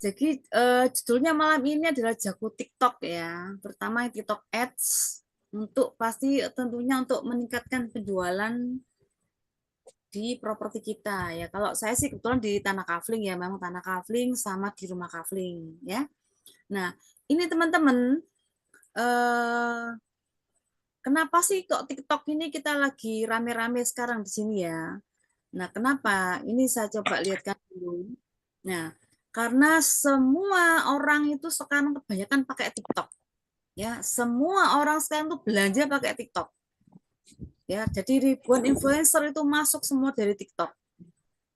Jadi judulnya malam ini adalah jago TikTok ya, terutama TikTok Ads untuk pasti tentunya untuk meningkatkan penjualan di properti kita ya. Kalau saya sih kebetulan di tanah kafling ya, memang tanah kafling sama di rumah kafling ya. Nah, ini teman-teman, eh, kenapa sih kok TikTok ini kita lagi rame-rame sekarang di sini ya? Nah, kenapa? Ini saya coba lihatkan dulu. Nah, karena semua orang itu sekarang kebanyakan pakai TikTok. Ya, semua orang sekarang tuh belanja pakai TikTok. Ya, jadi ribuan influencer itu masuk semua dari TikTok.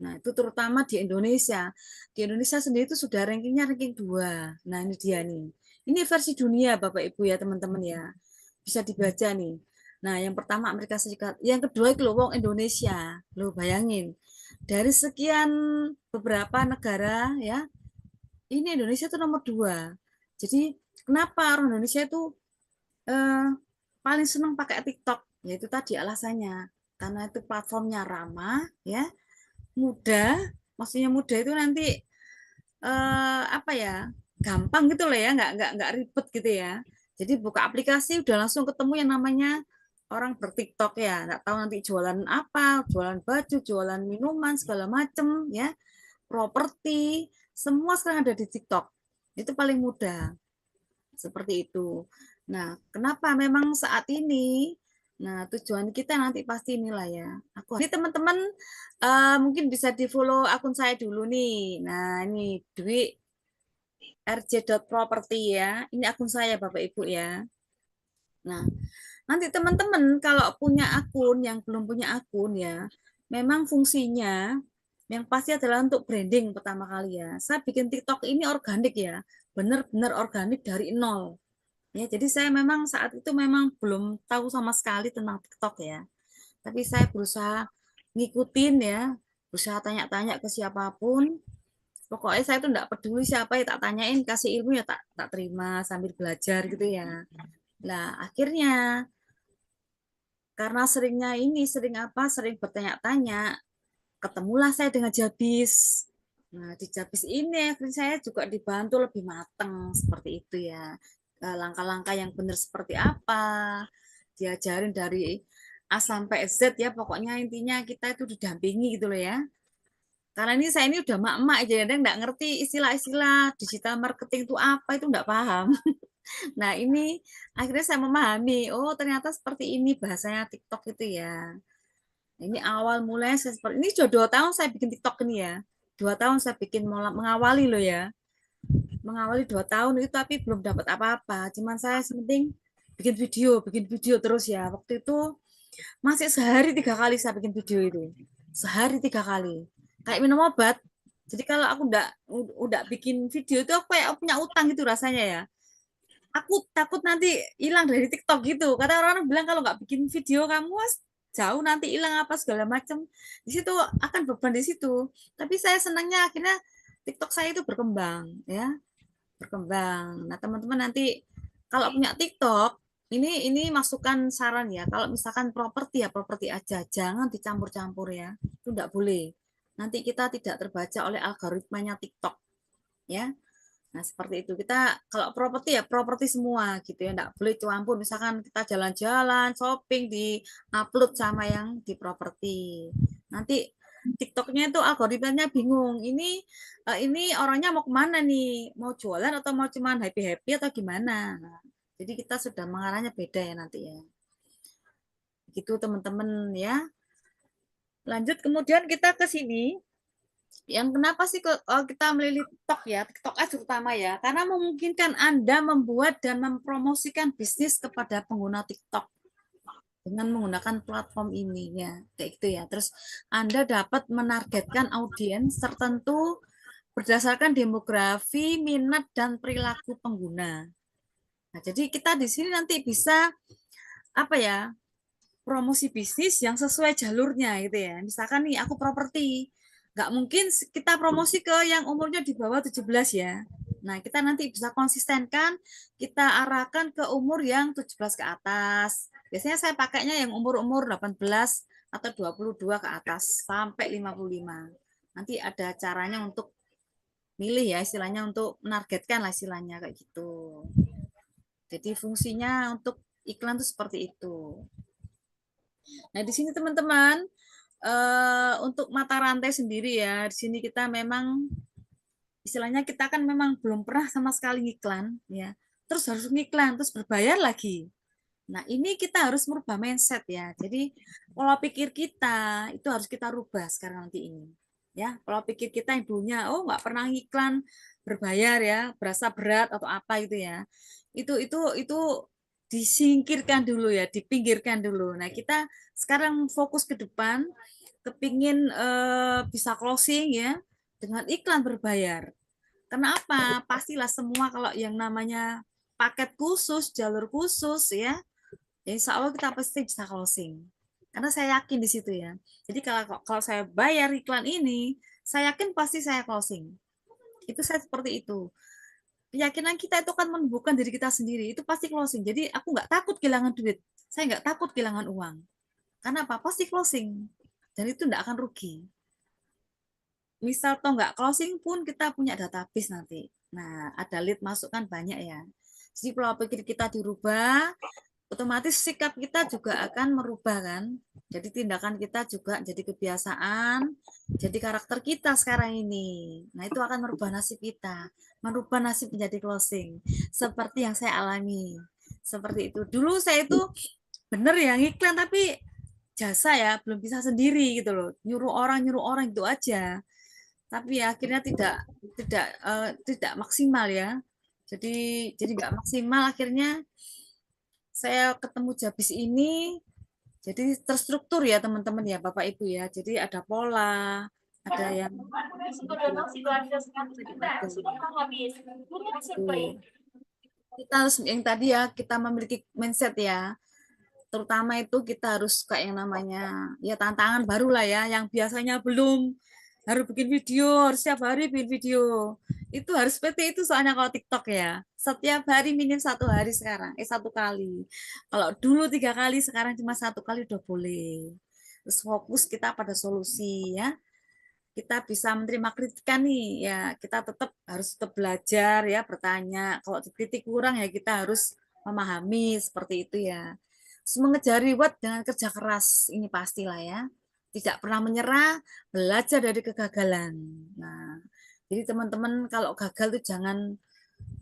Nah, itu terutama di Indonesia. Di Indonesia sendiri itu sudah rankingnya ranking 2. Nah, ini dia nih. Ini versi dunia, Bapak Ibu ya, teman-teman ya. Bisa dibaca nih. Nah, yang pertama Amerika Serikat, yang kedua itu loh, Indonesia. Loh, bayangin. Dari sekian beberapa negara ya, ini Indonesia itu nomor 2. Jadi, kenapa orang Indonesia itu eh, paling senang pakai TikTok? Yaitu tadi alasannya. Karena itu platformnya ramah, ya, mudah, maksudnya mudah itu nanti apa ya, gampang gitu loh ya, nggak ribet gitu ya. Jadi buka aplikasi udah langsung ketemu yang namanya orang bertiktok ya, nggak tahu nanti jualan apa, jualan baju, jualan minuman segala macem ya, properti, semua sekarang ada di TikTok. Itu paling mudah seperti itu. Nah, kenapa memang saat ini? Nah, tujuan kita nanti pasti inilah ya. Ini teman-teman mungkin bisa di-follow akun saya dulu nih. Nah, ini Dwi rj.property ya. Ini akun saya Bapak Ibu ya. Nah, nanti teman-teman kalau punya akun yang belum punya akun ya, memang fungsinya yang pasti adalah untuk branding pertama kali ya. Saya bikin TikTok ini organik ya, benar-benar organik dari nol. Ya, jadi saya memang saat itu memang belum tahu sama sekali tentang TikTok ya. Tapi saya berusaha ngikutin ya, berusaha tanya-tanya ke siapapun. Pokoknya saya tuh enggak peduli siapa ya tak tanyain, kasih ilmu ya tak tak terima sambil belajar gitu ya. Nah, akhirnya karena seringnya ini sering apa? Sering bertanya-tanya, ketemulah saya dengan Jabis. Nah, di Jabis ini akhirnya saya juga dibantu lebih matang seperti itu ya. Langkah-langkah yang benar seperti apa, diajarin dari A sampai Z ya, pokoknya intinya kita itu didampingi gitu loh ya. Karena ini saya ini udah mak-mak jadi nggak ngerti istilah-istilah digital marketing itu apa, itu nggak paham. Nah, ini akhirnya saya memahami, oh ternyata seperti ini bahasanya TikTok itu ya. Ini awal mulai saya seperti ini sudah 2 tahun saya bikin TikTok ini ya. 2 tahun saya bikin mengawali loh ya. Mengawali 2 tahun itu tapi belum dapat apa-apa. Cuman saya penting bikin video terus ya. Waktu itu masih sehari 3 kali saya bikin video itu. Sehari 3 kali. Kayak minum obat. Jadi kalau aku udah bikin video itu aku kayak punya utang gitu rasanya ya. Aku takut nanti hilang dari TikTok gitu. Kata orang-orang bilang kalau nggak bikin video kamu jauh nanti hilang apa segala macam. Di situ akan beban di situ. Tapi saya senangnya akhirnya TikTok saya itu berkembang ya, berkembang. Nah, teman-teman nanti kalau punya TikTok ini masukan saran ya. Kalau misalkan properti ya properti aja, jangan dicampur-campur ya. Itu enggak boleh. Nanti kita tidak terbaca oleh algoritmanya TikTok ya. Nah, seperti itu. Kita kalau properti ya properti semua gitu ya. Enggak boleh campur. Misalkan kita jalan-jalan, shopping di-upload sama yang di properti. Nanti TikToknya itu algoritmanya bingung. Ini orangnya mau kemana nih? Mau jualan atau mau cuman happy-happy atau gimana? Nah, jadi kita sudah mengarahnya beda ya nanti ya. Gitu teman-teman ya. Lanjut kemudian kita ke sini. Yang kenapa sih kita melilit TikTok ya, TikTok Ads terutama ya, karena memungkinkan Anda membuat dan mempromosikan bisnis kepada pengguna TikTok dengan menggunakan platform ini ya, kayak gitu ya. Terus Anda dapat menargetkan audiens tertentu berdasarkan demografi, minat dan perilaku pengguna. Nah, jadi kita di sini nanti bisa apa ya? Promosi bisnis yang sesuai jalurnya gitu ya. Misalkan nih aku properti, nggak mungkin kita promosi ke yang umurnya di bawah 17 ya. Nah, kita nanti bisa konsistenkan, kita arahkan ke umur yang 17 ke atas. Biasanya saya pakainya yang umur-umur 18 atau 22 ke atas sampai 55. Nanti ada caranya untuk milih ya istilahnya untuk menargetkan lah istilahnya kayak gitu. Jadi fungsinya untuk iklan tuh seperti itu. Nah, di sini teman-teman untuk mata rantai sendiri ya, di sini kita memang istilahnya kita kan memang belum pernah sama sekali ngiklan ya. Terus harus ngiklan, terus berbayar lagi. Nah, ini kita harus merubah mindset ya. Jadi, pola pikir kita itu harus kita rubah sekarang nanti ini. Ya, pola pikir kita yang dulunya, oh nggak pernah ngiklan berbayar ya, berasa berat atau apa gitu ya. Itu disingkirkan dulu ya, dipinggirkan dulu. Nah, kita sekarang fokus ke depan, kepingin bisa closing ya dengan iklan berbayar. Karena apa? Pastilah semua kalau yang namanya paket khusus, jalur khusus ya, ya insya Allah kita pasti bisa closing. Karena saya yakin di situ ya. Jadi kalau saya bayar iklan ini, saya yakin pasti saya closing. Itu saya seperti itu. Keyakinan kita itu kan menumbuhkan diri kita sendiri. Itu pasti closing. Jadi aku nggak takut kehilangan duit. Saya nggak takut kehilangan uang. Karena apa? Pasti closing. Dan itu nggak akan rugi. Misal toh nggak closing pun kita punya database nanti. Nah, ada lead masuk kan banyak ya. Jadi pola pikir kita dirubah, otomatis sikap kita juga akan merubah kan. Jadi tindakan kita juga jadi kebiasaan, jadi karakter kita sekarang ini. Nah, itu akan merubah nasib kita, merubah nasib menjadi closing. Seperti yang saya alami. Seperti itu. Dulu saya itu bener ya ngiklan tapi jasa ya, belum bisa sendiri gitu loh. Nyuruh orang itu aja. Tapi ya akhirnya tidak maksimal ya. Jadi nggak maksimal akhirnya saya ketemu Jabis ini jadi terstruktur ya teman-teman ya Bapak Ibu ya. Jadi ada pola, ada yang tuh. Kita harus yang tadi ya kita memiliki mindset ya. Terutama itu kita harus kayak yang namanya ya tantangan baru lah ya yang biasanya belum harus bikin video, harus setiap hari bikin video. Itu harus seperti itu soalnya kalau TikTok ya. Setiap hari minim 1 hari sekarang, 1 kali. Kalau dulu 3 kali, sekarang cuma 1 kali udah boleh. Terus fokus kita pada solusi ya. Kita bisa menerima kritikan nih ya, kita tetap harus tetap belajar ya, bertanya. Kalau kritik kurang ya kita harus memahami seperti itu ya. Terus mengejar reward dengan kerja keras ini pastilah ya. Tidak pernah menyerah, belajar dari kegagalan. Nah, jadi teman-teman kalau gagal tuh jangan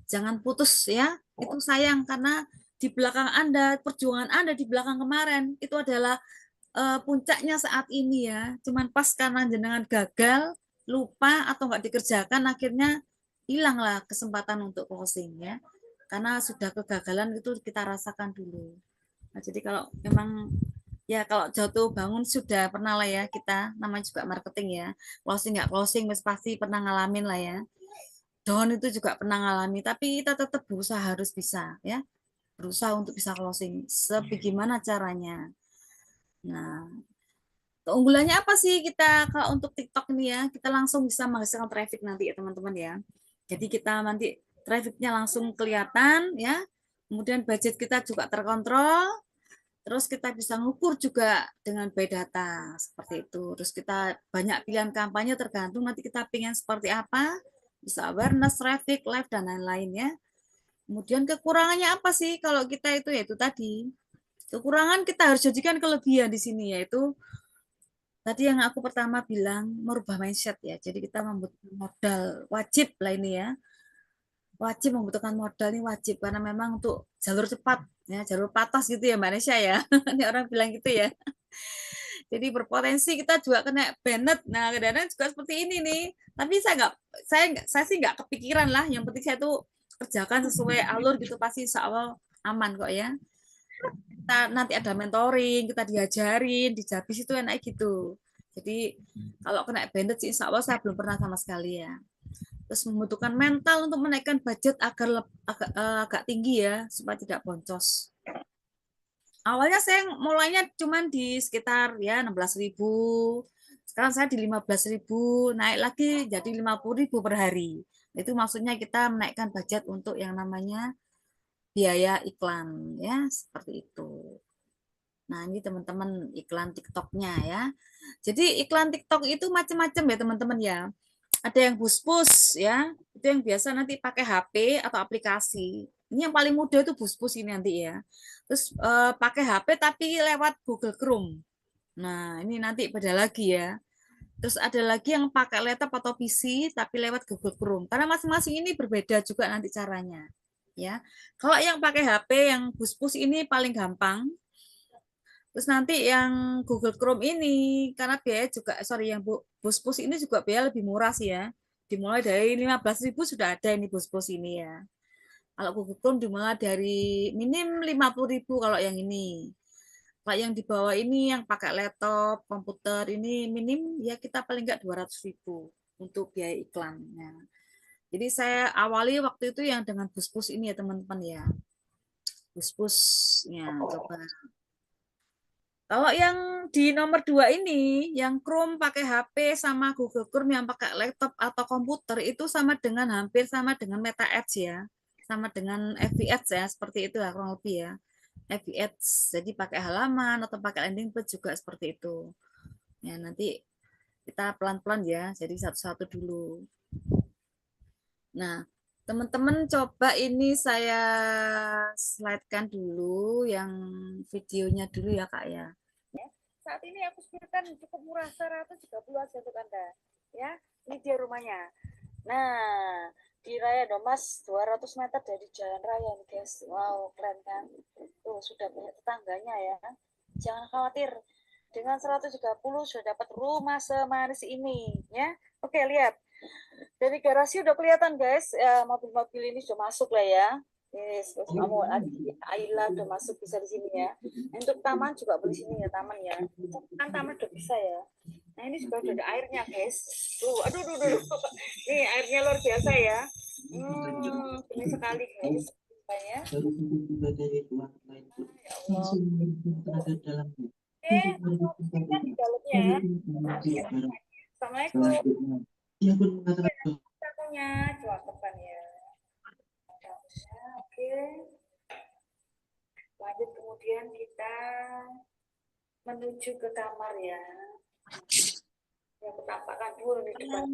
jangan putus ya. Itu sayang karena di belakang Anda, perjuangan Anda di belakang kemarin itu adalah puncaknya saat ini ya. Cuman pas karena jenengan gagal, lupa atau nggak dikerjakan, akhirnya hilanglah kesempatan untuk closing ya. Karena sudah kegagalan itu kita rasakan dulu. Nah, jadi kalau memang ya kalau jatuh bangun sudah pernah lah ya kita, namanya juga marketing ya. Closing nggak closing pasti pernah ngalamin lah ya. Down itu juga pernah ngalami, tapi kita tetap berusaha harus bisa ya. Berusaha untuk bisa closing sebagaimana caranya. Nah, keunggulannya apa sih kita kalau untuk TikTok ini ya? Kita langsung bisa menghasilkan traffic nanti ya teman-teman ya. Jadi kita nanti trafficnya langsung kelihatan ya. Kemudian budget kita juga terkontrol. Terus kita bisa ngukur juga dengan by data seperti itu. Terus kita banyak pilihan kampanye tergantung nanti kita pengen seperti apa. Bisa awareness, traffic, live dan lain-lain ya. Kemudian kekurangannya apa sih kalau kita itu ya itu tadi. Kekurangan kita harus jadikan kelebihan di sini yaitu tadi yang aku pertama bilang merubah mindset ya. Jadi kita membutuhkan modal wajib lah ini ya. Wajib membutuhkan modal ini wajib karena memang untuk jalur cepat ya, jalur patas gitu ya Mbak Nesya ya. Ini orang bilang gitu ya. Jadi berpotensi kita juga kena banned. Nah, kadang-kadang juga seperti ini nih. Tapi saya sih nggak kepikiran lah. Yang penting saya tuh kerjakan sesuai alur gitu pasti insya Allah aman kok ya. Kita nanti ada mentoring, kita diajarin, dijabis itu enak gitu. Jadi kalau kena banded sih insya Allah saya belum pernah sama sekali ya. Terus membutuhkan mental untuk menaikkan budget agar agak tinggi ya supaya tidak boncos. Awalnya saya mulainya cuma di sekitar ya 16.000. Sekarang saya di 15.000, naik lagi jadi 50.000 per hari. Itu maksudnya kita menaikkan budget untuk yang namanya biaya iklan ya, seperti itu. Nah, ini teman-teman iklan TikToknya ya. Jadi iklan TikTok itu macam-macam ya teman-teman ya. ada yang bus-bus ya, itu yang biasa nanti pakai HP atau aplikasi. Ini yang paling mudah itu bus-bus ini nanti ya. Terus pakai HP tapi lewat Google Chrome. Nah, ini nanti beda lagi ya. Terus ada lagi yang pakai laptop atau PC tapi lewat Google Chrome. Karena masing-masing ini berbeda juga nanti caranya. Ya. Kalau yang pakai HP yang bus-bus ini paling gampang. Terus nanti yang Google Chrome ini karena biaya juga sorry yang bus-bus ini juga biaya lebih murah sih ya. Dimulai dari 15.000 sudah ada ini bus-bus ini ya. Kalau Google Chrome dimulai dari minim 50.000 kalau yang ini. Kalau yang di bawah ini yang pakai laptop, komputer ini minim ya kita paling enggak 200.000 untuk biaya iklannya. Jadi saya awali waktu itu yang dengan bus-bus ini ya teman-teman ya. Bus-busnya coba. Kalau yang di nomor 2 ini, yang Chrome pakai HP sama Google Chrome yang pakai laptop atau komputer itu sama dengan hampir sama dengan Meta Ads ya. Sama dengan FB Ads ya, seperti itu ya kurang lebih ya. FB Ads, jadi pakai halaman atau pakai landing page juga seperti itu. Ya, nanti kita pelan-pelan ya, jadi satu-satu dulu. Nah, teman-teman coba ini saya slide-kan dulu yang videonya dulu ya Kak ya. Saat ini aku sebutkan cukup murah 130 aja untuk Anda. Ya, ini dia rumahnya. Nah, di Raya Domas 200 meter dari jalan raya nih guys. Wow, keren kan? Tuh, sudah banyak tetangganya ya. Jangan khawatir. Dengan 130 sudah dapat rumah semanis ini, ya. Oke, lihat. Dari garasi udah kelihatan guys, mobil-mobil ini sudah masuk lah ya. Yes, terus kamu Ayla udah masuk bisa di sini ya. Untuk taman juga boleh sini ya taman ya. Kan taman udah bisa ya. Nah ini juga udah ada airnya guys. Tuh, aduh, nih airnya luar biasa ya. Ini sekali guys. Ya. Ya Allah. Oke, kita di dalamnya ya. Assalamualaikum. Satunya depan ya. Oke. Lanjut kemudian kita menuju ke kamar ya. Yang penampakan dulu di depan.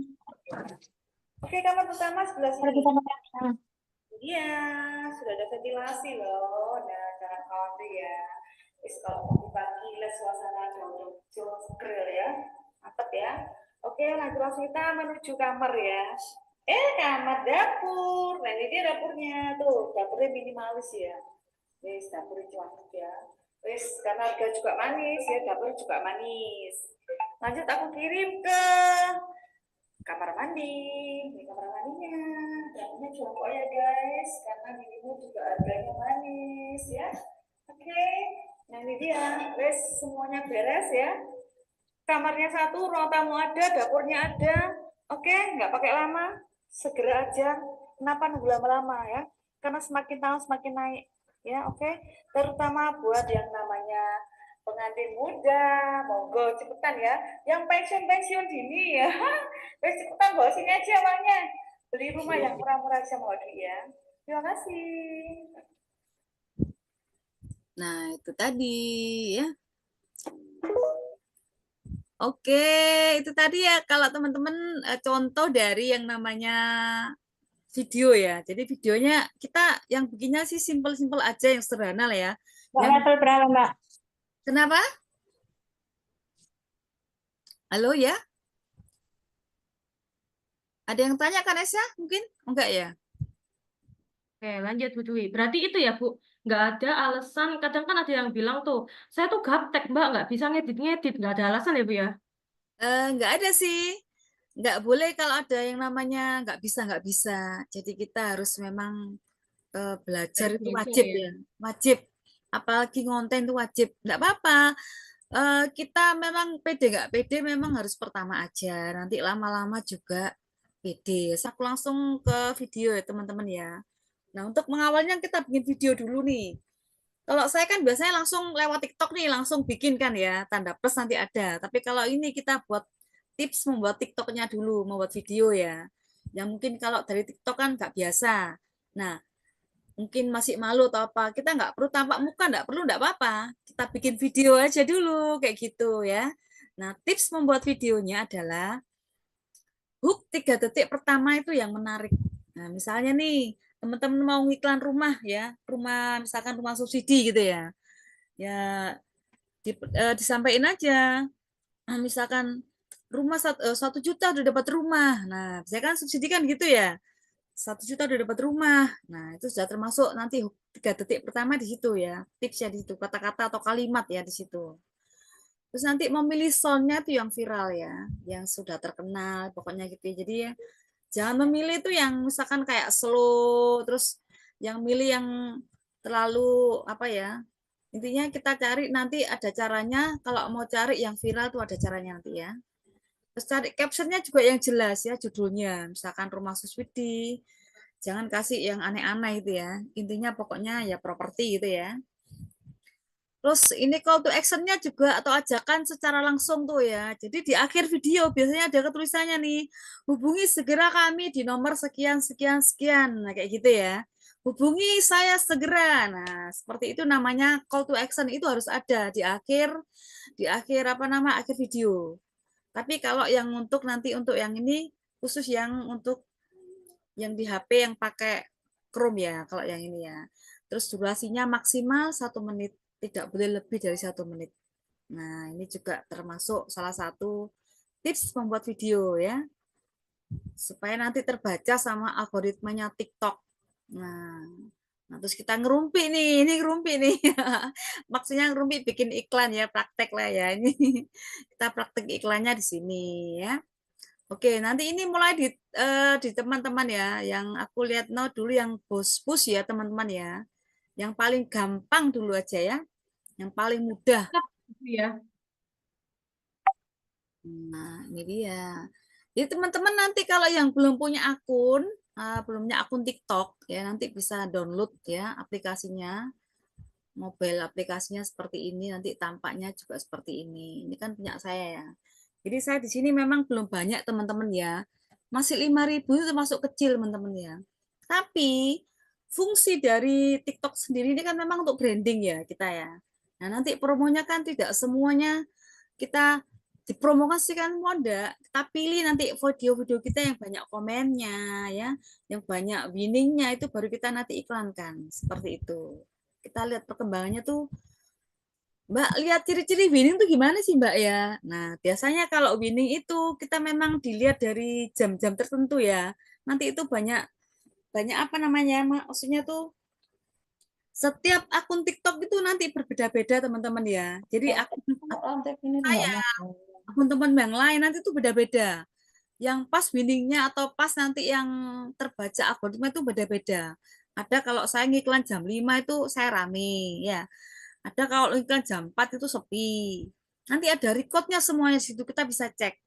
Oke, kamar pertama sebelah sini. Iya, sudah ada ventilasi loh. Nah, jangan khawatir ya. Terus kalau pagi-pagi lihat suasana jauh grill ya. Mantap ya. Oke, lanjut langsung kita menuju kamar ya. Kamar dapur. Nah, ini dia dapurnya. Tuh, dapurnya minimalis ya. Wis, dapurnya cakep ya. Wis, karena harga juga manis ya, dapur juga manis. Lanjut aku kirim ke kamar mandi. Ini kamar mandinya. Dapurnya cocok ya guys, karena di sini juga harganya manis ya. Oke, nah ini dia. Wis, semuanya beres ya. Kamarnya satu, ruang tamu ada, dapurnya ada. Oke, nggak pakai lama, segera aja. Kenapa nunggu lama-lama ya? Karena semakin tahun semakin naik. Ya, oke. Terutama buat yang namanya pengantin muda, monggo cepetan ya. Yang pensiun dini ya, wes cepetan bawa sini aja uangnya. Beli rumah yang murah-murah aja mau ya. Terima kasih. Nah, itu tadi ya. Oke, itu tadi ya kalau teman-teman contoh dari yang namanya video ya. Jadi videonya kita yang bikinnya sih simpel-simpel aja yang sederhana lah ya. Mbak level berapa, Mbak? Kenapa? Halo ya? Ada yang tanya kan Esya? Mungkin? Enggak ya? Oke, lanjut Bu Dwi. Berarti itu ya, Bu. Nggak ada alasan, kadang kan ada yang bilang tuh, saya tuh gaptek, Mbak, nggak bisa ngedit-ngedit. Nggak ada alasan ya, Bu ya? Enggak ada sih. Enggak boleh kalau ada yang namanya enggak bisa. Jadi kita harus memang belajar itu Belajar wajib ya. ya. Wajib. Apalagi ngonten itu wajib. Enggak apa-apa. Kita memang pede nggak pede memang harus pertama aja. Nanti lama-lama juga pede. Aku langsung ke video ya teman-teman ya. Nah untuk mengawalnya kita bikin video dulu nih. Kalau saya kan biasanya langsung lewat TikTok nih, langsung bikin kan ya, tanda plus nanti ada. Tapi kalau ini kita buat tips membuat TikToknya dulu, membuat video ya. Yang mungkin kalau dari TikTok kan nggak biasa. Nah, mungkin masih malu atau apa, kita nggak perlu tampak muka, nggak perlu, nggak apa-apa. Kita bikin video aja dulu, kayak gitu ya. Nah, tips membuat videonya adalah hook 3 detik pertama itu yang menarik. Nah, misalnya nih, teman-teman mau ngiklan rumah ya, rumah misalkan rumah subsidi gitu ya. Ya disampaikan aja. Nah, misalkan rumah 1 juta udah dapat rumah. Nah, saya kan subsidi kan gitu ya. 1 juta udah dapat rumah. Nah, itu sudah termasuk nanti 3 detik pertama di situ ya. Tipsnya di situ, kata-kata atau kalimat ya di situ. Terus nanti memilih soundnya tuh yang viral ya, yang sudah terkenal, pokoknya gitu ya. Jadi ya, jangan memilih tuh yang misalkan kayak slow, terus yang milih yang terlalu apa ya. Intinya kita cari nanti ada caranya, kalau mau cari yang viral tuh ada caranya nanti ya. Terus cari captionnya juga yang jelas ya, judulnya. Misalkan rumah Suswidi, jangan kasih yang aneh-aneh itu ya. Intinya pokoknya ya properti gitu ya. Terus ini call to action-nya juga atau ajakan secara langsung tuh ya. Jadi di akhir video biasanya ada ketulisannya nih, hubungi segera kami di nomor sekian sekian sekian. Nah, kayak gitu ya. Hubungi saya segera. Nah, seperti itu namanya call to action itu harus ada di akhir apa nama akhir video. Tapi kalau yang untuk nanti untuk yang ini khusus yang untuk yang di HP yang pakai Chrome ya, kalau yang ini ya. Terus durasinya maksimal 1 menit, tidak boleh lebih dari 1 menit. Nah, ini juga termasuk salah satu tips membuat video ya, supaya nanti terbaca sama algoritmanya TikTok. Nah, nah terus kita ngerumpi nih, ini ngerumpi nih. Maksudnya ngerumpi bikin iklan ya, praktek lah ya. Ini kita praktek iklannya di sini ya. Oke, nanti ini mulai di teman-teman ya, yang aku lihat dulu yang bos-bos ya teman-teman ya, yang paling gampang dulu aja ya, yang paling mudah. Gitu ya. Nah, ini dia. Jadi teman-teman nanti kalau yang belum punya akun, belum punya akun TikTok ya, nanti bisa download ya aplikasinya, mobile aplikasinya seperti ini, nanti tampaknya juga seperti ini. Ini kan punya saya ya. Jadi saya di sini memang belum banyak teman-teman ya. Masih 5.000 itu termasuk kecil teman-teman ya. Tapi fungsi dari TikTok sendiri ini kan memang untuk branding ya kita ya. Nah, nanti promonya kan tidak semuanya kita dipromosikan enggak. Kita pilih nanti video-video kita yang banyak komennya ya, yang banyak winningnya itu baru kita nanti iklankan. Seperti itu. Kita lihat perkembangannya tuh Mbak, lihat ciri-ciri winning tuh gimana sih Mbak ya? Nah, biasanya kalau winning itu kita memang dilihat dari jam-jam tertentu ya. Nanti itu banyak banyak apa namanya? Maksudnya tuh setiap akun TikTok itu nanti berbeda-beda teman-teman ya. Jadi saya, akun teman yang lain nanti itu beda-beda. Yang pas winningnya atau pas nanti yang terbaca algoritma itu beda-beda. Ada kalau saya ngiklan jam 5 itu saya rame ya. Ada kalau iklan jam 4 itu sepi. Nanti ada recordnya semuanya situ kita bisa cek.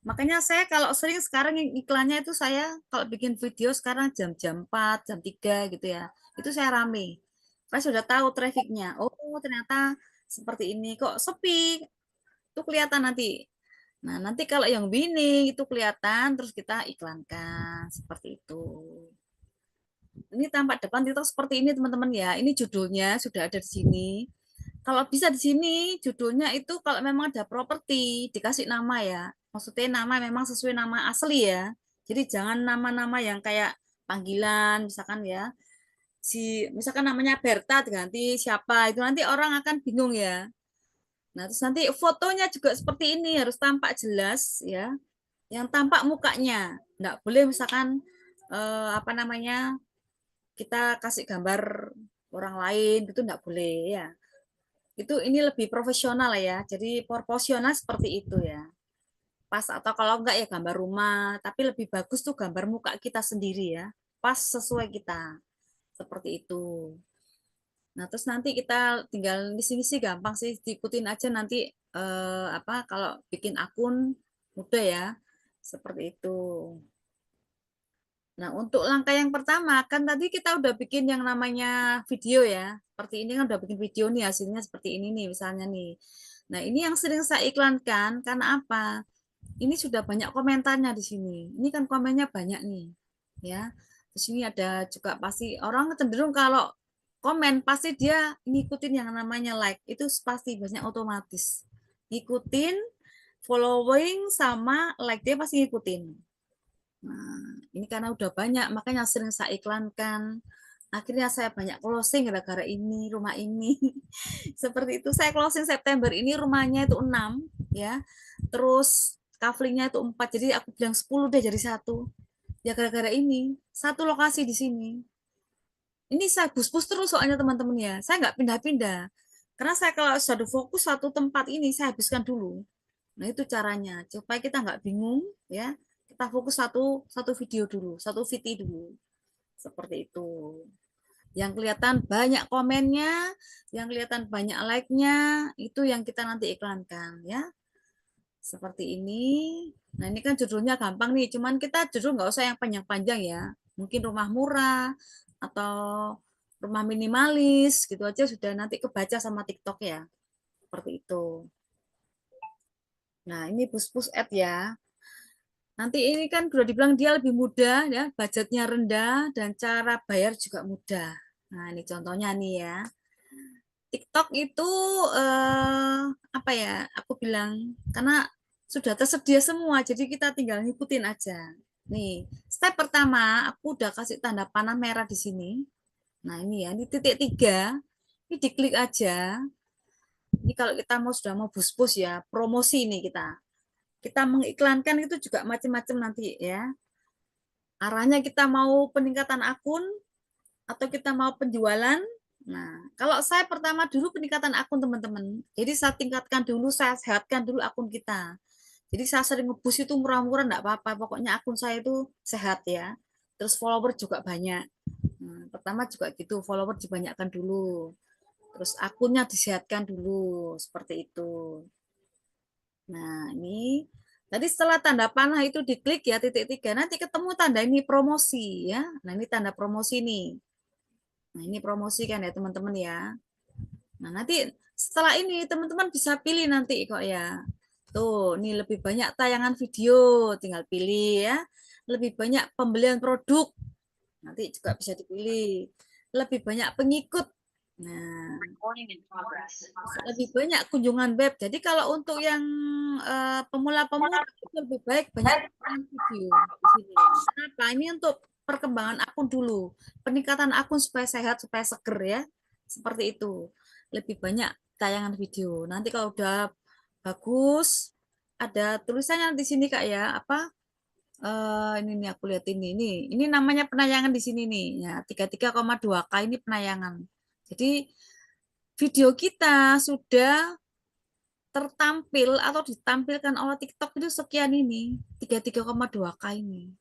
Makanya saya kalau sering sekarang iklannya itu saya kalau bikin video sekarang jam-jam 4, jam 3 gitu ya. Itu saya rame. Saya sudah tahu trafficnya. Oh, ternyata seperti ini kok sepi. Itu kelihatan nanti. Nah, nanti kalau yang winning itu kelihatan terus kita iklankan seperti itu. Ini tampak depan TikTok seperti ini teman-teman ya. Ini judulnya sudah ada di sini. Kalau bisa di sini judulnya itu kalau memang ada properti dikasih nama ya. Maksudnya nama memang sesuai nama asli ya. Jadi jangan nama-nama yang kayak panggilan misalkan ya. Misalkan namanya Berta diganti siapa itu nanti orang akan bingung ya. Nah, terus nanti fotonya juga seperti ini harus tampak jelas ya. Yang tampak mukanya. Enggak boleh misalkan apa namanya? Kita kasih gambar orang lain gitu enggak boleh ya. Itu ini lebih profesional ya. Jadi proporsional seperti itu ya. Pas atau kalau enggak ya gambar rumah, tapi lebih bagus tuh gambar muka kita sendiri ya. Pas sesuai kita. Seperti itu. Nah, terus nanti kita tinggal ngisi-ngisi gampang sih, diikutin aja nanti apa kalau bikin akun mudah ya. Seperti itu. Nah, untuk langkah yang pertama, kan tadi kita udah bikin yang namanya video ya. Seperti ini kan udah bikin video nih, hasilnya seperti ini nih misalnya nih. Nah, ini yang sering saya iklankan karena apa? Ini sudah banyak komentarnya di sini. Ini kan komennya banyak nih. Ya. Di sini ada juga pasti orang cenderung kalau komen pasti dia ngikutin yang namanya like. Itu pasti banyak otomatis. Ngikutin, following sama like dia pasti ngikutin. Nah, ini karena udah banyak, makanya sering saya iklankan. Akhirnya saya banyak closing gara-gara ini, rumah ini. Seperti itu, saya closing September ini rumahnya itu 6, ya. Terus kaflingnya itu 4, jadi aku bilang 10 deh jadi satu. Ya gara-gara ini, satu lokasi di sini. Ini saya bus-bus terus soalnya teman-teman ya. Saya nggak pindah-pindah. Karena saya kalau sudah fokus satu tempat ini, saya habiskan dulu. Nah, itu caranya. Supaya kita nggak bingung, ya. Kita fokus satu satu video dulu, satu VT dulu. Seperti itu. Yang kelihatan banyak komennya, yang kelihatan banyak like-nya, itu yang kita nanti iklankan, ya. Seperti ini. Nah, ini kan judulnya gampang nih, cuman kita judul nggak usah yang panjang-panjang ya. Mungkin rumah murah, atau rumah minimalis, gitu aja sudah nanti kebaca sama TikTok ya. Seperti itu. Nah, ini bus-bus ad ya. Nanti ini kan sudah dibilang dia lebih mudah ya, budgetnya rendah dan cara bayar juga mudah. Nah, ini contohnya nih ya. TikTok itu apa ya? Aku bilang karena sudah tersedia semua, jadi kita tinggal ngikutin aja. Nih, step pertama aku udah kasih tanda panah merah di sini. Nah, ini ya, ini titik 3. Ini diklik aja. Ini kalau kita mau sudah mau bus-bus ya, promosi ini kita. Kita mengiklankan itu juga macam-macam nanti ya. Arahnya kita mau peningkatan akun atau kita mau penjualan. Nah, kalau saya pertama dulu peningkatan akun teman-teman. Jadi saya tingkatkan dulu, saya sehatkan dulu akun kita. Jadi saya sering ngebus itu murah-murah enggak apa-apa. Pokoknya akun saya itu sehat ya. Terus follower juga banyak. Nah, pertama juga gitu, follower dibanyakkan dulu. Terus akunnya disehatkan dulu, seperti itu. Nah, ini tadi setelah tanda panah itu diklik ya titik 3, nanti ketemu tanda ini promosi ya. Nah, ini tanda promosi nih. Nah, ini promosi kan ya teman-teman ya. Nah, nanti setelah ini teman-teman bisa pilih nanti kok ya. Tuh, ini lebih banyak tayangan video, tinggal pilih ya. Lebih banyak pembelian produk, nanti juga bisa dipilih. Lebih banyak pengikut. Nah, lebih banyak kunjungan web. Jadi kalau untuk yang pemula-pemula itu lebih baik banyak tayangan video di sini. Kenapa? Ini untuk perkembangan akun dulu, peningkatan akun supaya sehat, supaya seger ya. Seperti itu. Lebih banyak tayangan video. Nanti kalau udah bagus, ada tulisannya di sini Kak ya, apa? Ini nih aku lihat ini namanya penayangan di sini nih ya 33,2K ini penayangan. Jadi video kita sudah tertampil atau ditampilkan oleh TikTok itu sekian ini 33,2K ini.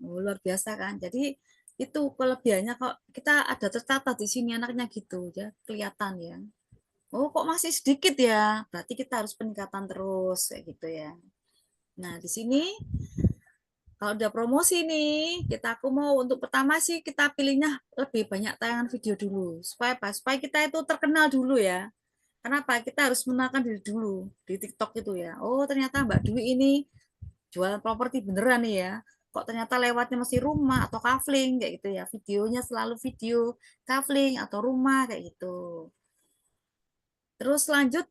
Oh, luar biasa kan. Jadi itu kelebihannya kok kita ada tercatat di sini anaknya gitu ya kelihatan ya. Oh kok masih sedikit ya, berarti kita harus peningkatan terus kayak gitu ya. Nah di sini kalau udah promosi nih, aku mau untuk pertama sih kita pilihnya lebih banyak tayangan video dulu. Supaya apa? Supaya kita itu terkenal dulu ya. Kenapa? Kita harus mengenalkan diri dulu di TikTok itu ya. Oh ternyata Mbak Dwi ini jualan properti beneran nih ya. Kok ternyata lewatnya masih rumah atau kafling kayak gitu ya. Videonya selalu video kafling atau rumah kayak gitu. Terus lanjut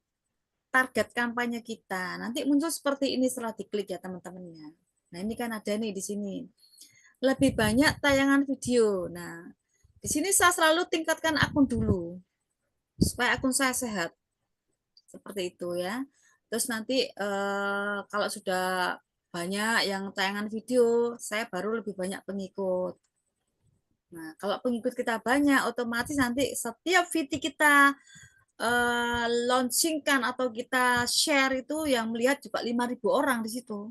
target kampanye kita. Nanti muncul seperti ini setelah diklik ya teman-temannya. Nah ini kan ada nih di sini. Lebih banyak tayangan video. Nah, di sini saya selalu tingkatkan akun dulu supaya akun saya sehat. Seperti itu ya. Terus nanti kalau sudah banyak yang tayangan video, saya baru lebih banyak pengikut. Nah, kalau pengikut kita banyak, otomatis nanti setiap video kita launchingkan atau kita share itu yang melihat juga 5.000 orang di situ.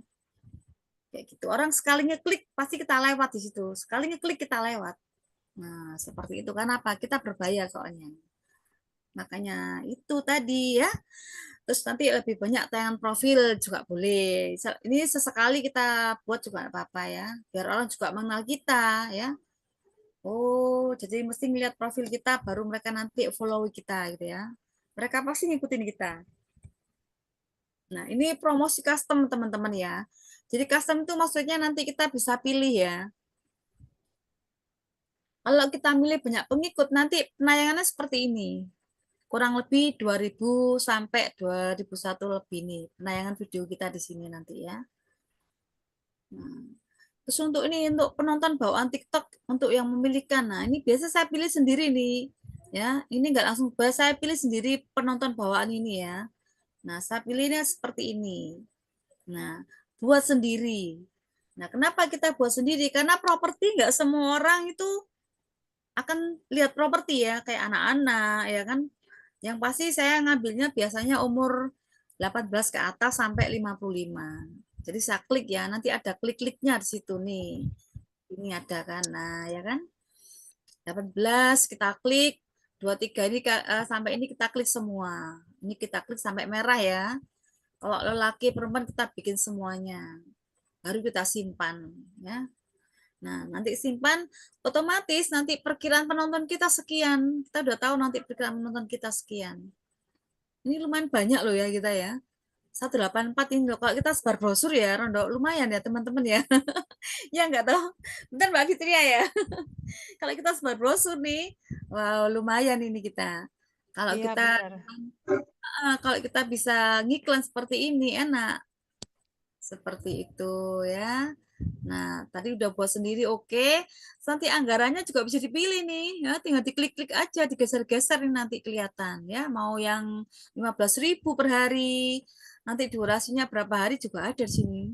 Kayak gitu. Orang sekali ngeklik pasti kita lewat di situ. Sekali ngeklik kita lewat. Nah, seperti itu. Karena apa? Kita berbayar soalnya. Makanya itu tadi ya. Terus nanti lebih banyak tayangan profil juga boleh. Ini sesekali kita buat juga apa-apa ya. Biar orang juga mengenal kita ya. Oh, jadi mesti ngeliat profil kita baru mereka nanti follow kita gitu ya. Mereka pasti ngikutin kita. Nah, ini promosi custom teman-teman ya. Jadi custom itu maksudnya nanti kita bisa pilih ya. Kalau kita milih banyak pengikut, nanti penayangannya seperti ini. Kurang lebih 2000 sampai 2001 lebih nih penayangan video kita di sini nanti ya. Nah, Terus untuk ini untuk penonton bawaan TikTok untuk yang memilihkan. Nah, ini biasa saya pilih sendiri nih. Ya, ini nggak langsung bahas, saya pilih sendiri penonton bawaan ini ya. Nah, saya pilihnya seperti ini. Nah, buat sendiri. Nah, kenapa kita buat sendiri? Karena properti nggak semua orang itu akan lihat properti ya, kayak anak-anak ya kan. Yang pasti saya ngambilnya biasanya umur 18 ke atas sampai 55. Jadi saya klik ya, nanti ada klik-kliknya di situ nih. Ini ada kan, nah ya kan. 18 kita klik, 23 ini sampai ini kita klik semua. Ini kita klik sampai merah ya. Kalau lelaki perempuan kita bikin semuanya. Baru kita simpan ya. Nah, nanti simpan otomatis nanti perkiraan penonton kita sekian. Kita udah tahu nanti perkiraan penonton kita sekian. Ini lumayan banyak loh ya kita ya. 184 ini loh. Kalau kita sebar brosur ya, Rondo, lumayan ya teman-teman ya. Ya nggak tahu. Bentar Mbak Fitria ya. Kalau kita sebar brosur nih, wow lumayan ini kita. Kalau Iya, kita benar. kalau kita bisa ngiklan seperti ini enak. Seperti itu ya. Nah, tadi udah buat sendiri oke. Nanti anggarannya juga bisa dipilih nih. Ya, tinggal diklik-klik aja, digeser-geser ini nanti kelihatan ya. Mau yang 15.000 per hari. Nanti durasinya berapa hari juga ada di sini.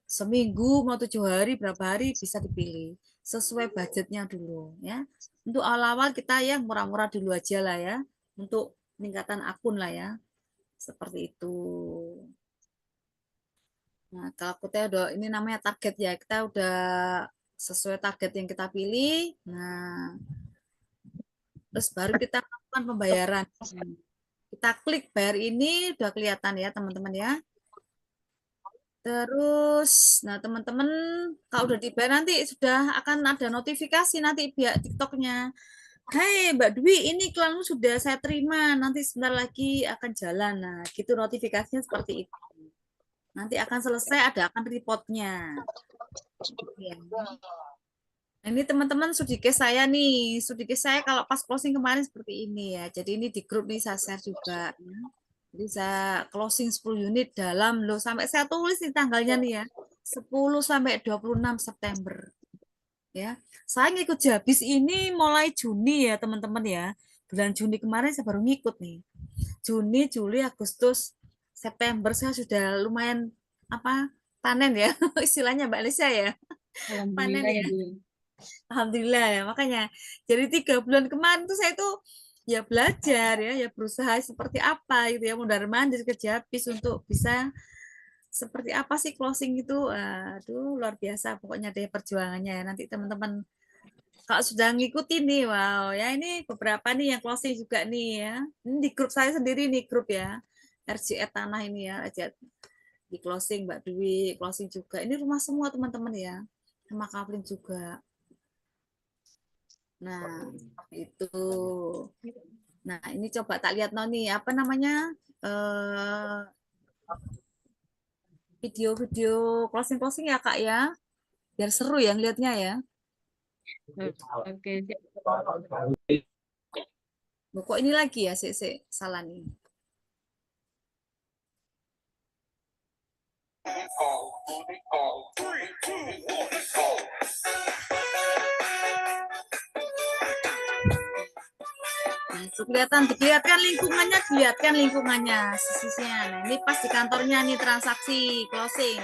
Seminggu mau 7 hari berapa hari bisa dipilih sesuai budgetnya dulu ya. Untuk awal-awal kita yang murah-murah dulu aja lah ya. Untuk peningkatan akun lah ya. Seperti itu. Nah, kalau kita udah ini namanya target ya, kita udah sesuai target yang kita pilih. Nah, terus baru kita lakukan pembayaran. Kita klik bayar ini udah kelihatan ya, teman-teman ya. Terus, nah teman-teman kalau udah dibayar nanti sudah akan ada notifikasi nanti pihak TikToknya. Hai Mbak Dwi, ini iklanmu sudah saya terima, nanti sebentar lagi akan jalan. Nah, gitu notifikasinya seperti itu. Nanti akan selesai, ada akan reportnya. Ya. Nah, ini teman-teman Sudikes saya nih. Sudikes saya kalau pas closing kemarin seperti ini ya. Jadi ini di grup nih saya share juga. Ya. Jadi saya closing 10 unit dalam loh. Sampai saya tulis di tanggalnya nih ya. 10 sampai 26 September. Ya. Saya ngikut Jabis ini mulai Juni ya teman-teman ya. Bulan Juni kemarin saya baru ngikut nih. Juni, Juli, Agustus, September saya sudah lumayan apa panen ya istilahnya Mbak Lisa ya. Panen Alhamdulillah ya, ya. Bu. Alhamdulillah ya makanya jadi 3 bulan kemarin tuh saya tuh ya belajar ya berusaha seperti apa gitu ya mundar mandir ke Japis untuk bisa seperti apa sih closing itu. Aduh luar biasa pokoknya deh perjuangannya ya nanti teman-teman kalau sudah ngikutin nih wow ya ini beberapa nih yang closing juga nih ya ini di grup saya sendiri nih grup ya RJE Tanah ini ya RJE di closing Mbak Dwi closing juga ini rumah semua teman-teman ya sama Kavlin juga. Nah, itu. Nah, ini coba tak lihat Noni, apa namanya? eh, Video-video closing-closing ya, Kak ya. Biar seru ya ngeliatnya ya. Oke, siap. Loh, kok ini lagi ya, salah nih. Nah, itu dilihatkan lingkungannya, sisanya. Nah, ini pas di kantornya nih transaksi closing.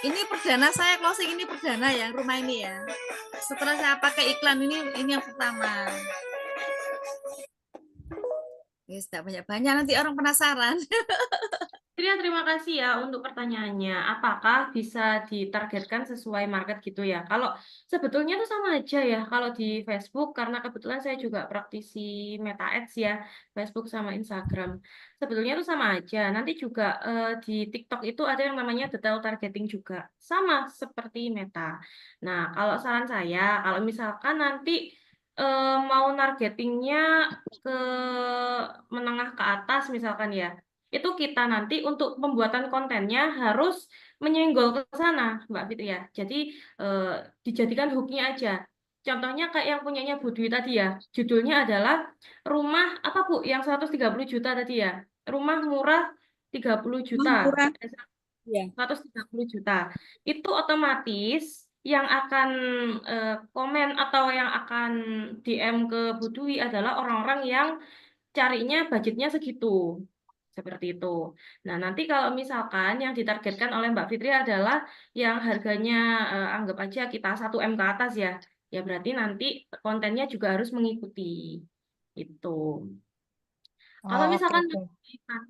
Ini perdana saya closing ini perdana ya rumah ini ya. Setelah saya pakai iklan ini yang pertama. Ya, tidak banyak-banyak nanti orang penasaran. Tria, terima kasih ya untuk pertanyaannya. Apakah bisa ditargetkan sesuai market gitu ya? Kalau sebetulnya itu sama aja ya. Kalau di Facebook, karena kebetulan saya juga praktisi Meta Ads ya, Facebook sama Instagram. Sebetulnya itu sama aja. Nanti juga di TikTok itu ada yang namanya detail targeting juga. Sama seperti Meta. Nah, kalau saran saya, kalau misalkan nanti mau targetingnya ke menengah ke atas misalkan ya, itu kita nanti untuk pembuatan kontennya harus menyenggol ke sana, Mbak Fitri ya. Jadi eh, dijadikan hooknya aja. Contohnya kayak yang punyanya Bu Dwi tadi ya, judulnya adalah rumah apa Bu yang 130 juta tadi ya. Rumah murah 30 juta. Murah. Ya. 130 juta. Itu otomatis yang akan komen atau yang akan DM ke Bu Dwi adalah orang-orang yang carinya budgetnya segitu. Seperti itu. Nah, nanti kalau misalkan yang ditargetkan oleh Mbak Fitri adalah yang harganya anggap aja kita 1 M ke atas ya. Ya berarti nanti kontennya juga harus mengikuti. Itu. Kalau Oh, oke, misalkan oke.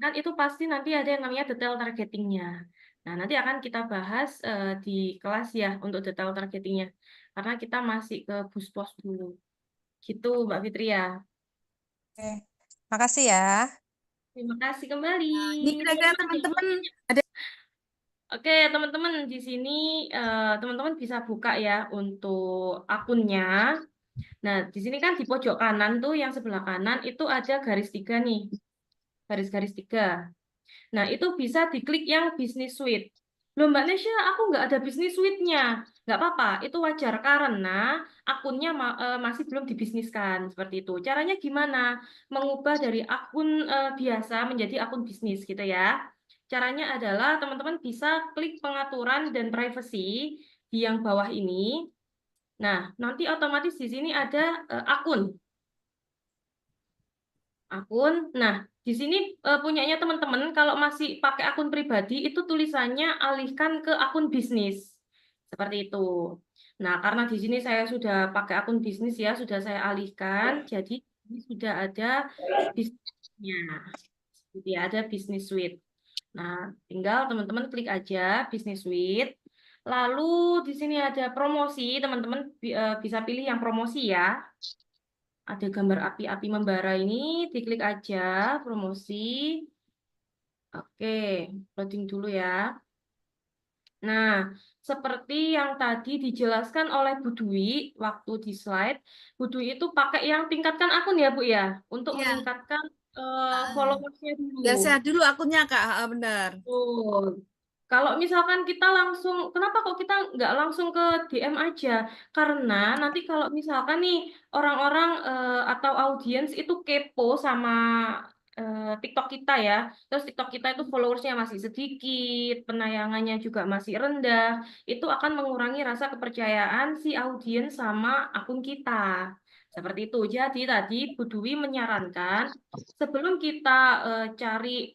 kan itu pasti nanti ada yang namanya detail targetingnya. Nah, nanti akan kita bahas di kelas ya untuk detail targetingnya. Karena kita masih ke Buspos dulu. Gitu, Mbak Fitri ya. Oke. Makasih ya. Terima kasih kembali. Ini kira-kira Teman-teman yang mau teman-teman tanya. ada. Oke, teman-teman di sini teman-teman bisa buka ya untuk akunnya. Nah, di sini kan di pojok kanan tuh yang sebelah kanan itu ada garis 3 nih. Garis-garis 3. Nah, itu bisa diklik yang Business Suite. Loh, Mbak Nesya, aku nggak ada Business Suite-nya. Nggak apa-apa, itu wajar karena akunnya masih belum dibisniskan. Seperti itu. Caranya gimana? Mengubah dari akun biasa menjadi akun bisnis gitu ya. Caranya adalah teman-teman bisa klik pengaturan dan privacy di yang bawah ini. Nah, nanti otomatis di sini ada akun. Akun. Nah, di sini punyanya teman-teman kalau masih pakai akun pribadi itu tulisannya alihkan ke akun bisnis. Seperti itu. Nah, karena di sini saya sudah pakai akun bisnis ya, sudah saya alihkan, jadi ini sudah ada bisnisnya. Jadi ada bisnis suite. Nah, tinggal teman-teman klik aja bisnis suite. Lalu di sini ada promosi, teman-teman bisa pilih yang promosi ya. Ada gambar api-api membara ini, diklik aja, promosi. Oke, loading dulu ya. Nah, seperti yang tadi dijelaskan oleh Bu Dwi waktu di slide, Bu Dwi itu pakai yang tingkatkan akun ya, Bu ya, untuk Iya. meningkatkan Ah, followersnya dulu. biar sehat dulu akunnya Kak. Benar. Betul. Kalau misalkan kita langsung, kenapa kok kita nggak langsung ke DM aja? Karena nanti kalau misalkan nih orang-orang atau audiens itu kepo sama TikTok kita ya, terus TikTok kita itu followersnya masih sedikit, penayangannya juga masih rendah, itu akan mengurangi rasa kepercayaan si audiens sama akun kita. Seperti itu. Jadi tadi Bu Dwi menyarankan sebelum kita cari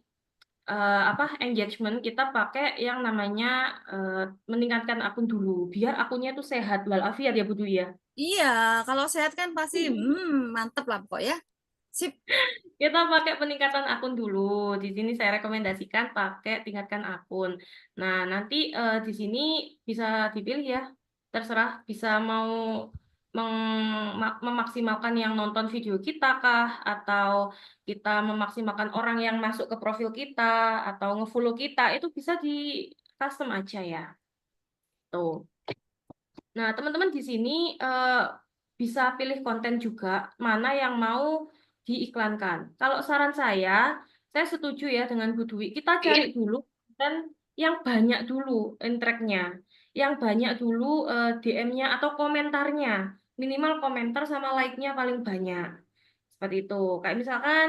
apa engagement kita pakai yang namanya eh, meningkatkan akun dulu biar akunnya itu sehat walafiat ya Bu Dwi ya. Iya, kalau sehat kan pasti mantep lah pokoknya. Sip. Kita pakai peningkatan akun dulu. Di sini saya rekomendasikan pakai tingkatkan akun. Nah, nanti di sini bisa dipilih ya. Terserah bisa mau memaksimalkan yang nonton video kita kah atau kita memaksimalkan orang yang masuk ke profil kita atau ngefollow kita itu bisa di custom aja ya. Tuh. Nah, teman-teman di sini bisa pilih konten juga mana yang mau diiklankan. Kalau saran saya setuju ya dengan Bu Dwi. Kita cari dulu konten yang banyak dulu interact-nya, yang banyak dulu DM-nya atau komentarnya. Minimal komentar sama like-nya paling banyak. Seperti itu. Kayak misalkan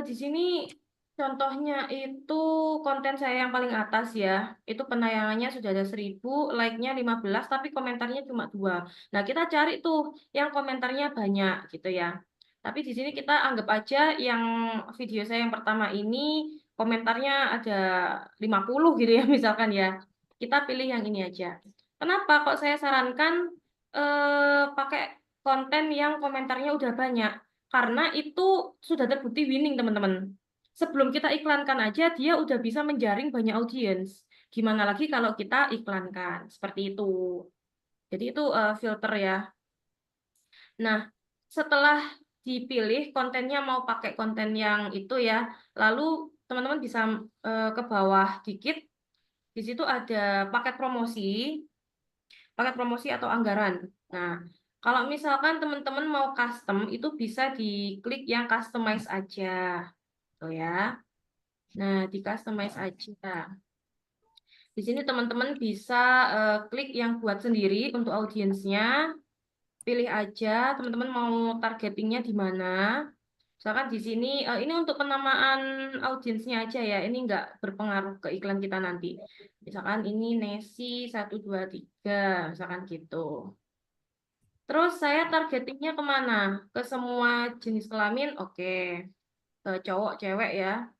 di sini contohnya itu konten saya yang paling atas ya. Itu penayangannya sudah ada 1.000, like-nya 15, tapi komentarnya cuma 2. Nah, kita cari tuh yang komentarnya banyak gitu ya. Tapi di sini kita anggap aja yang video saya yang pertama ini komentarnya ada 50 gitu ya misalkan ya. Kita pilih yang ini aja. Kenapa kok saya sarankan pakai konten yang komentarnya udah banyak? Karena itu sudah terbukti winning, teman-teman. Sebelum kita iklankan aja, dia udah bisa menjaring banyak audiens. Gimana lagi kalau kita iklankan? Seperti itu. Jadi itu filter ya. Nah, setelah dipilih kontennya mau pakai konten yang itu ya, lalu teman-teman bisa ke bawah dikit. Di situ ada paket promosi atau anggaran. Nah, kalau misalkan teman-teman mau custom, itu bisa diklik yang customize aja. Tuh ya. Nah, di customize aja. Di sini teman-teman bisa klik yang buat sendiri untuk audiensnya. Pilih aja, teman-teman mau targetingnya di mana. Misalkan di sini, ini untuk penamaan audiensnya aja ya, ini nggak berpengaruh ke iklan kita nanti. Misalkan ini Nesi 123, misalkan gitu. Terus saya targetingnya kemana? Ke semua jenis kelamin, oke. Ke cowok, cewek ya,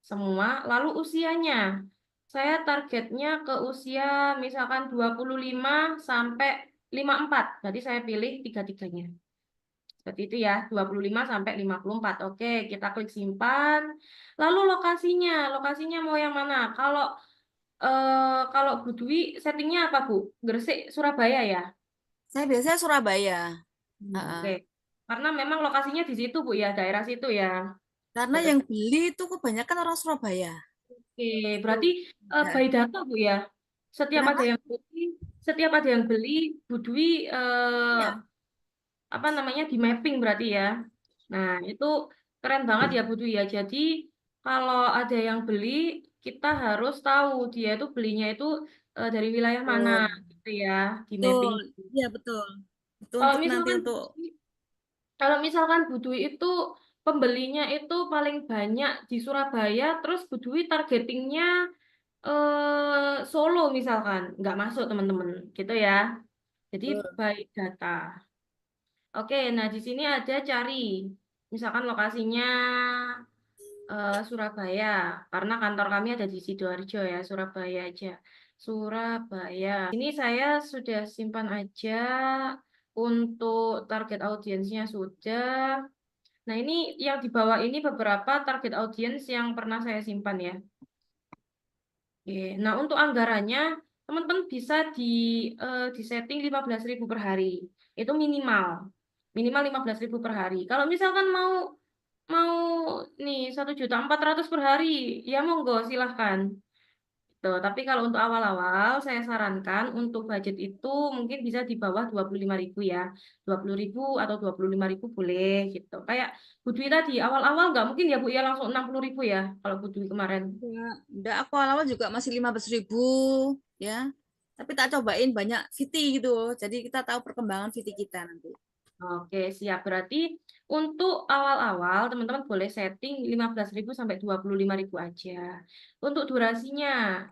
semua. Lalu usianya, saya targetnya ke usia misalkan 25 sampai 54. Berarti saya pilih tiga-tiganya. Seperti itu ya, 25 sampai 54. Oke, kita klik simpan. Lalu lokasinya mau yang mana? Kalau Bu Dwi settingnya apa Bu? Gresik, Surabaya ya? Saya biasanya Surabaya. Oke. Heeh. Karena memang lokasinya di situ Bu ya, daerah situ ya. Karena Dekat. yang beli itu kebanyakan orang Surabaya. Oke, berarti Heeh. by data Bu ya. Setiap Kenapa? ada yang beli, setiap ada yang beli, Bu Dwi Iya. apa namanya di mapping berarti ya. Nah, itu keren banget ya Bu Dwi ya. Jadi kalau ada yang beli, kita harus tahu dia itu belinya itu dari wilayah mana Betul. gitu ya, di Betul. mapping. Iya, betul. Itu Kalau untuk nanti misalkan untuk kalau misalkan Bu Dwi itu pembelinya itu paling banyak di Surabaya, terus Bu Dwi targetingnya Solo misalkan, nggak masuk teman-teman, gitu ya. Jadi betul. by data. Oke, nah di sini ada cari, misalkan lokasinya Surabaya, karena kantor kami ada di Sidoarjo ya, Surabaya aja. Surabaya. Ini saya sudah simpan aja untuk target audiensnya sudah. Nah ini yang di bawah ini beberapa target audiens yang pernah saya simpan ya. Oke. Nah untuk anggarannya, teman-teman bisa di setting 15.000 per hari. Itu minimal. Minimal 15.000 per hari. Kalau misalkan mau mau nih 1.400.000 per hari, ya monggo silahkan. Tuh, tapi kalau untuk awal-awal saya sarankan untuk budget itu mungkin bisa di bawah 25.000 ya. 20.000 atau 25.000 boleh gitu. Kayak Bu Dwi tadi awal-awal nggak mungkin ya Bu ya langsung 60.000 ya kalau Bu Dwi kemarin. Enggak, aku awal-awal juga masih 15.000 ya. Tapi tak cobain banyak VT gitu. Jadi kita tahu perkembangan VT kita nanti. Oke, siap. Berarti untuk awal-awal teman-teman boleh setting 15.000 sampai 25.000 aja. Untuk durasinya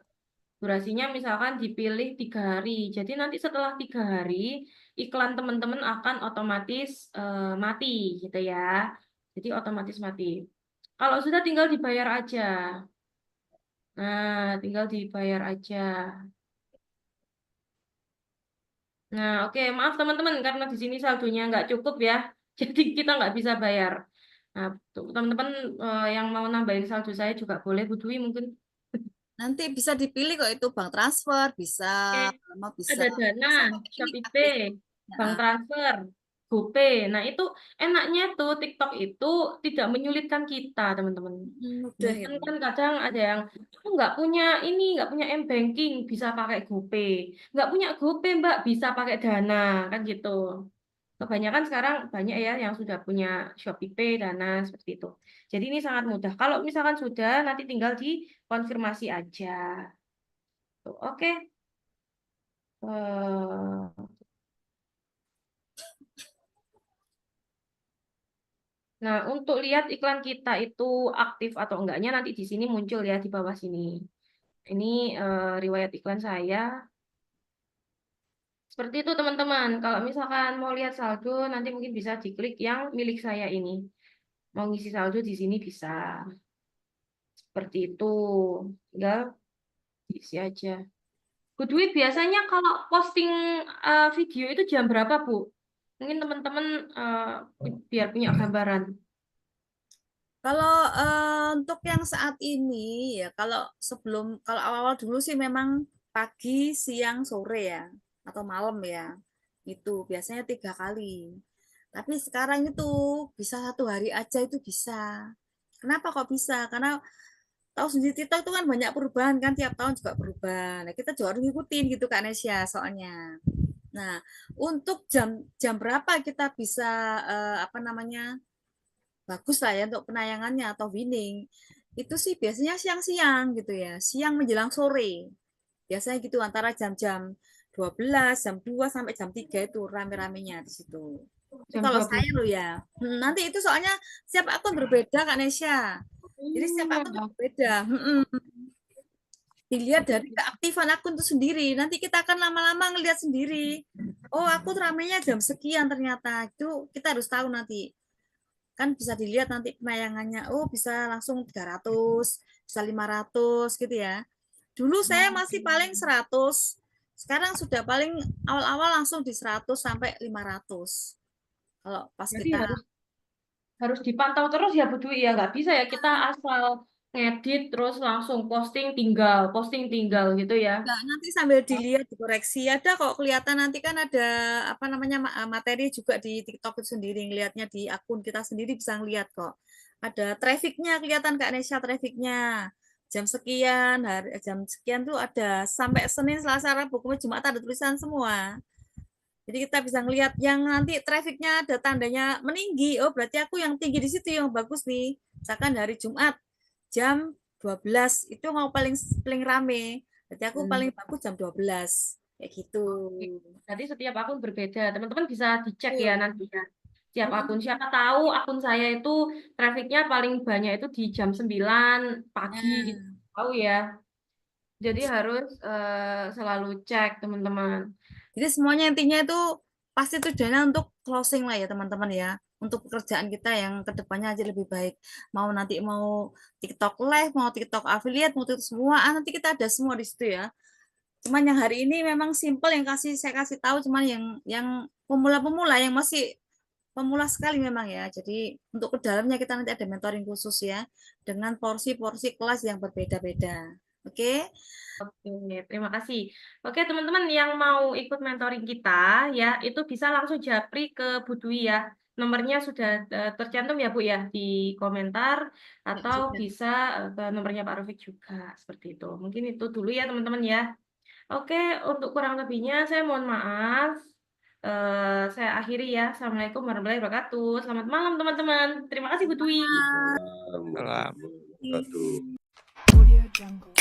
misalkan dipilih 3 hari. Jadi nanti setelah 3 hari iklan teman-teman akan otomatis mati gitu ya. Jadi otomatis mati. Kalau sudah tinggal dibayar aja. Nah, tinggal dibayar aja. Nah, oke, maaf teman-teman karena di sini saldonya nggak cukup ya. Jadi kita nggak bisa bayar. Nah, tuh, teman-teman yang mau nambahin saldo saya juga boleh, Bu Dwi mungkin. Nanti bisa dipilih kok itu bank transfer, bisa Oke, lama bisa ada Dana, bisa pakai ini aktif. Shopee, bank Nah, transfer, GoPay. Nah, itu enaknya tuh TikTok itu tidak menyulitkan kita, teman-teman. udah Teman-teman gitu. kan kadang ada yang aku nggak punya ini, nggak punya m-banking, bisa pakai GoPay. Nggak punya GoPay, Mbak, bisa pakai Dana, kan gitu. Kebanyakan sekarang banyak ya yang sudah punya Shopee Pay, Dana, seperti itu. Jadi ini sangat mudah. Kalau misalkan sudah, nanti tinggal dikonfirmasi aja. Tuh, oke. Eh, Nah, untuk lihat iklan kita itu aktif atau enggaknya nanti di sini muncul ya di bawah sini. Ini riwayat iklan saya. Seperti itu teman-teman. Kalau misalkan mau lihat saldo, nanti mungkin bisa diklik yang milik saya ini. Mau ngisi saldo di sini bisa. Seperti itu. Tinggal isi aja. Bu Dwi, biasanya kalau posting video itu jam berapa, Bu? Mungkin teman-teman biar punya gambaran. Kalau untuk yang saat ini ya, kalau awal-awal dulu sih memang pagi, siang, sore ya, atau malam ya, itu biasanya 3 kali. Tapi sekarang itu bisa 1 hari aja itu bisa. Kenapa kok bisa? Karena tahu sendiri TikTok itu kan banyak perubahan kan, tiap tahun juga berubah. Nah, kita juga harus ngikutin gitu Kak Nesya soalnya. Nah, untuk jam jam berapa kita bisa apa namanya bagus lah ya untuk penayangannya atau winning itu sih biasanya siang-siang gitu ya, siang menjelang sore biasanya gitu antara jam-jam 12 jam 2 sampai jam 3 itu rame-ramenya di situ. Itu Jam kalau 12. saya loh ya. Nanti itu soalnya setiap akun berbeda Kak Nesya. Jadi setiap akun itu berbeda. Dilihat dari keaktifan akun itu sendiri. Nanti kita akan lama-lama ngelihat sendiri. Oh, aku ramenya jam sekian ternyata. Itu kita harus tahu nanti. Kan bisa dilihat nanti penayangannya. Oh, bisa langsung 300, bisa 500 gitu ya. Dulu saya masih paling 100. Sekarang sudah paling awal-awal langsung di 100 sampai 500. Kalau pas Jadi kita harus dipantau terus ya Bu Dwi ya, nggak bisa ya kita asal ngedit terus langsung posting tinggal gitu ya. Enggak, nanti sambil dilihat dikoreksi ada kok kelihatan nanti kan ada apa namanya materi juga di TikTok itu sendiri ngelihatnya di akun kita sendiri bisa ngelihat kok. Ada trafficnya kelihatan Kak Nesya trafficnya jam sekian jam sekian tuh ada sampai Senin Selasa Rabu Kamis Jumat ada tulisan semua. Jadi kita bisa ngelihat yang nanti trafficnya ada tandanya meninggi. Oh berarti aku yang tinggi di situ yang bagus nih. Misalkan hari Jumat jam 12 itu mau paling paling rame. Berarti aku paling bagus jam 12. Kayak gitu. Oke. Berarti setiap akun berbeda. Teman-teman bisa dicek ya Betul. nanti ya. Setiap akun. Siapa tahu akun saya itu trafficnya paling banyak itu di jam 9 pagi gitu. Nah, Tahu ya. Jadi harus selalu cek teman-teman. jadi semuanya intinya itu pasti tujuannya untuk closing lah ya teman-teman ya. Untuk pekerjaan kita yang kedepannya aja lebih baik. Mau nanti mau TikTok live, mau TikTok affiliate, mau TikTok semua, nanti kita ada semua di situ ya. Cuman yang hari ini memang simple yang saya kasih tahu cuman yang pemula-pemula yang masih pemula sekali memang ya. Jadi untuk ke dalamnya kita nanti ada mentoring khusus ya dengan porsi-porsi kelas yang berbeda-beda. Oke? Oke, terima kasih. Oke, teman-teman yang mau ikut mentoring kita ya, itu bisa langsung japri ke Bu Dwi ya. Nomornya sudah tercantum ya Bu ya di komentar Ya, atau sudah. bisa ke nomornya Pak Rafiq juga seperti itu. Mungkin itu dulu ya teman-teman ya. Oke, untuk kurang lebihnya saya mohon maaf. Saya akhiri ya. Assalamualaikum warahmatullahi wabarakatuh. Selamat malam teman-teman. Terima kasih Bu Dwi. Waalaikumsalam warahmatullahi wabarakatuh. Bye. Audio Jungle.